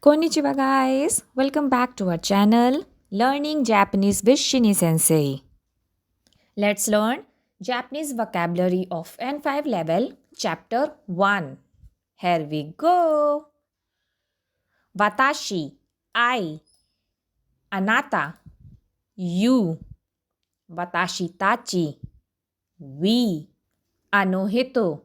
Konnichiwa guys, welcome back to our channel Learning Japanese with Shini Sensei. Let's learn Japanese vocabulary of N5 level chapter 1. Here we go. Watashi, I. Anata, you. Watashi tachi, we. Anohito,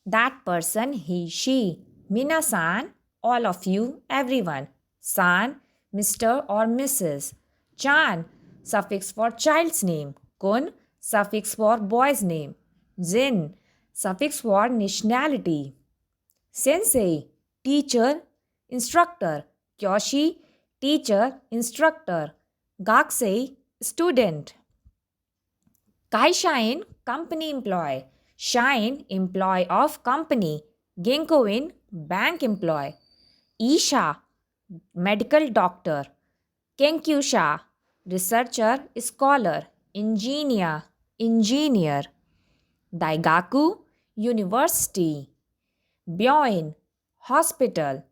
that person, he, she. Minasan, all of you, everyone. San, Mr. or Mrs. Chan, suffix for child's name. Kun, suffix for boy's name. Jin, suffix for nationality. Sensei, teacher, instructor. Kyoshi, teacher, instructor. Gakusei, student. Kaishain, company employee. Shine, employee of company. Genkoin, bank employee. Isha, medical doctor. Kenkyusha, researcher, scholar. Engineer. Daigaku, university. Byoin, hospital.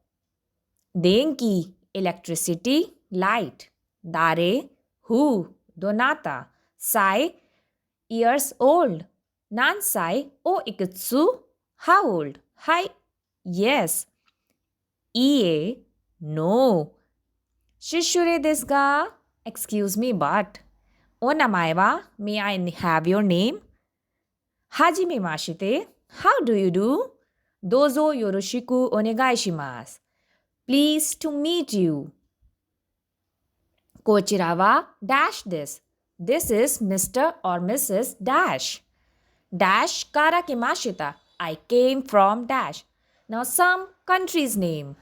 Denki, electricity, light. Dare, who, donata. Sai, years old. Nansai o ikutsu, how old? Hi, yes. Ie, no. Shishure desu ga? Excuse me, but. O namae wa? May I have your name? Hajime mashite, how do you do? Dozo yoroshiku onegai shimasu. Pleased to meet you. Kochira wa dash this. This is Mr. or Mrs. Dash. Dash kara kimashita. I came from Dash. Now some country's name.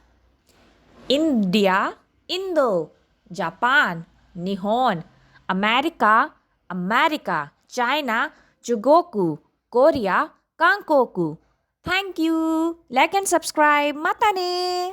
India, Indo. Japan, Nihon. America. China, Chugoku. Korea, Kankoku. Thank you. Like and subscribe. Mata ne.